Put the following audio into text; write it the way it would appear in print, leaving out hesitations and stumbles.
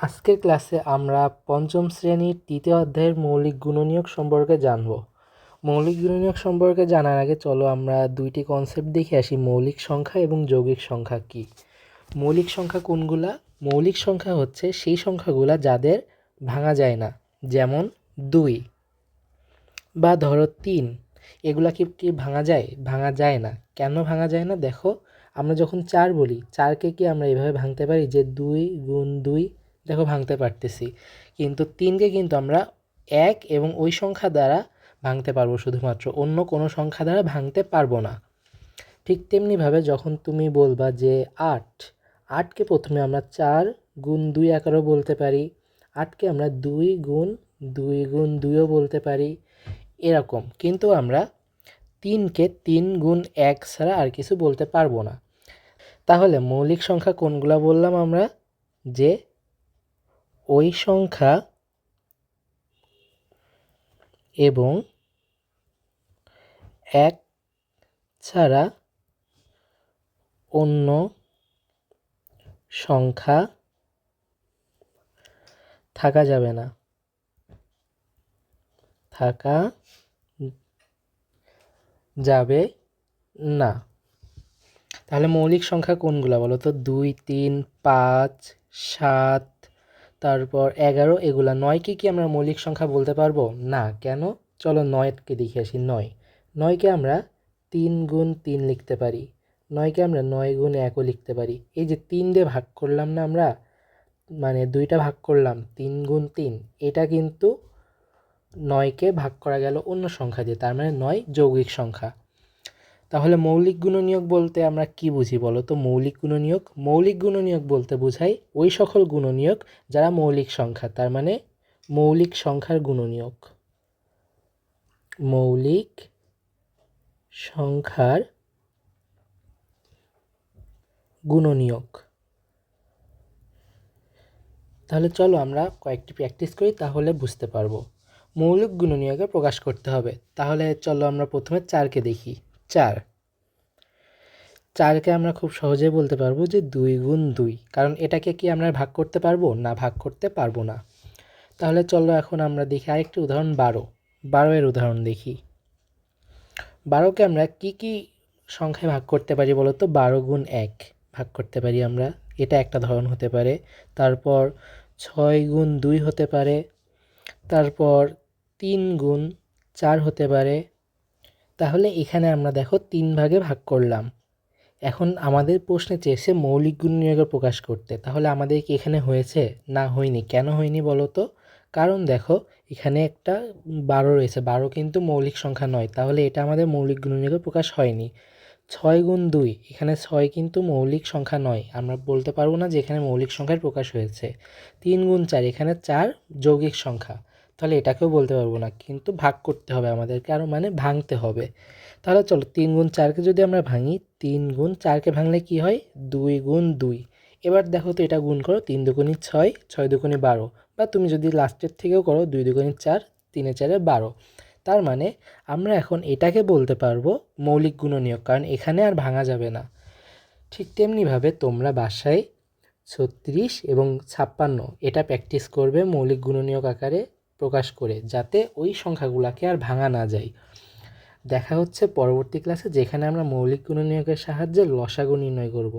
আজকের ক্লাসে আমরা পঞ্চম শ্রেণীর তৃতীয় অধ্যায়ের মৌলিক গুণনীয়ক সম্পর্কে জানব। মৌলিক গুণনীয়ক সম্পর্কে জানার আগে চলো আমরা দুইটি কনসেপ্ট দেখে আসি, মৌলিক সংখ্যা এবং যৌগিক সংখ্যা কি। মৌলিক সংখ্যা কোনগুলা? মৌলিক সংখ্যা হচ্ছে সেই সংখ্যাগুলা যাদের ভাঙা যায় না, যেমন 2 বা ধরো 3। এগুলা কি ভাঙা যায়? ভাঙা যায় না। কেন ভাঙা যায় না? দেখো, আমরা যখন 4 বলি, 4কে কি আমরা এভাবে ভাঙতে পারি যে 2 গুণ 2? দেখো, ভাঙতে পারতেছি। কিন্তু 3কে কিন্তু আমরা 1 এবং ওই সংখ্যা দ্বারা ভাঙতে পারবো শুধুমাত্র, অন্য কোনো সংখ্যা দ্বারা ভাঙতে পারবো না। ঠিক তেমনিভাবে যখন তুমি বলবা যে 8, 8কে প্রথমে আমরা 4 গুণ 2 আকারেও বলতে পারি, 8কে আমরা 2 গুণ 2 গুণ 2ও বলতে পারি, এরকম। কিন্তু আমরা 3কে 3 গুণ 1 ছাড়া আর কিছু বলতে পারবো না। তাহলে মৌলিক সংখ্যা কোনগুলা বললাম আমরা? যে ওই সংখ্যা এবং 1 ছাড়া অন্য সংখ্যা থাকা যাবে না, থাকা যাবে না। তাহলে মৌলিক সংখ্যা কোনগুলা বলো তো? 2, 3, 5, 7, তারপর 11, এগুলা। 9কে কি আমরা মৌলিক সংখ্যা বলতে পারবো না? কেন? চলো 9কে দেখে আসি। 9কে আমরা 3 গুণ 3 লিখতে পারি, 9কে আমরা 9 গুণ 1ও লিখতে পারি। এই যে 3 দিয়ে ভাগ করলাম না আমরা, মানে 2টা ভাগ করলাম 3 গুণ 3, এটা কিন্তু 9কে ভাগ করা গেল অন্য সংখ্যা দিয়ে, তার মানে 9 যৌগিক সংখ্যা। তাহলে মৌলিক গুণনীয়ক বলতে আমরা কি বুঝি বলো তো? মৌলিক গুণনীয়ক বলতে বোঝায় ওই সকল গুণনীয়ক যারা মৌলিক সংখ্যা, তার মানে মৌলিক সংখ্যার গুণনীয়ক। মৌলিক সংখ্যার গুণনীয়ক। তাহলে চলো আমরা কয়েকটি প্র্যাকটিস করি, তাহলে বুঝতে পারবো। মৌলিক গুণনীয়কে প্রকাশ করতে হবে। তাহলে চলো আমরা প্রথমে 4কে দেখি। 4কে আমরা খুব সহজে বলতে পারবো যে 2 গুণ 2, কারণ এটাকে কি আমরা ভাগ করতে পারবো না? ভাগ করতে পারবো না। তাহলে চলো এখন আমরা দেখি আরেকটি উদাহরণ, 12 এর উদাহরণ দেখি। 12কে আমরা কি সংখ্যায় ভাগ করতে পারি বলো তো? 12 গুণ 1 ভাগ করতে পারি আমরা, এটা একটা ধরন হতে পারে। তারপর 6 গুণ 2 হতে পারে, তারপর 3 গুণ 4 হতে পারে। তাহলে এখানে আমরা দেখো 3 ভাগে ভাগ করলাম। এখন আমাদের প্রশ্নে চেয়েছে মৌলিক গুণনীয়ক প্রকাশ করতে। তাহলে আমাদের কি এখানে হয়েছে? না, হয়নি। কেন হয়নি বলো তো? কারণ দেখো, এখানে একটা 12 রয়েছে, 12 কিন্তু মৌলিক সংখ্যা নয়, তাহলে এটা আমাদের মৌলিক গুণনীয়কে প্রকাশ হয়নি। 6 গুণ 2, এখানে 6 কিন্তু মৌলিক সংখ্যা নয়, আমরা বলতে পারবো না যে এখানে মৌলিক সংখ্যার প্রকাশ হয়েছে। 3 গুণ 4, এখানে 4 যৌগিক সংখ্যা, তাহলে এটাকেও বলতে পারবো না, কিন্তু ভাগ করতে হবে আমাদেরকে, আরও মানে ভাঙতে হবে। তাহলে চলো 3 গুণ 4কে যদি আমরা ভাঙি, 3 গুণ 4কে ভাঙলে কি হয়? 2 গুণ 2। এবার দেখো তো, এটা গুণ করো, 3 দুগুণী 6, 6 দুগুণী 12, বা তুমি যদি লাস্টের থেকেও করো, 2 দুগুণী 4, 3 4 12। তার মানে আমরা এখন এটাকে বলতে পারবো মৌলিক গুণনীয়ক, কারণ এখানে আর ভাঙা যাবে না। ঠিক তেমনিভাবে তোমরা বাসায় 36 এবং 56 এটা প্র্যাকটিস করবে মৌলিক গুণনীয়ক আকারে প্রকাশ করে, যাতে ওই সংখ্যাগুলোকে আর ভাঙা না যায়। দেখা হচ্ছে পরবর্তী ক্লাসে, যেখানে আমরা মৌলিক গুণনীয়কের সাহায্যে লসাগু নির্ণয় করব।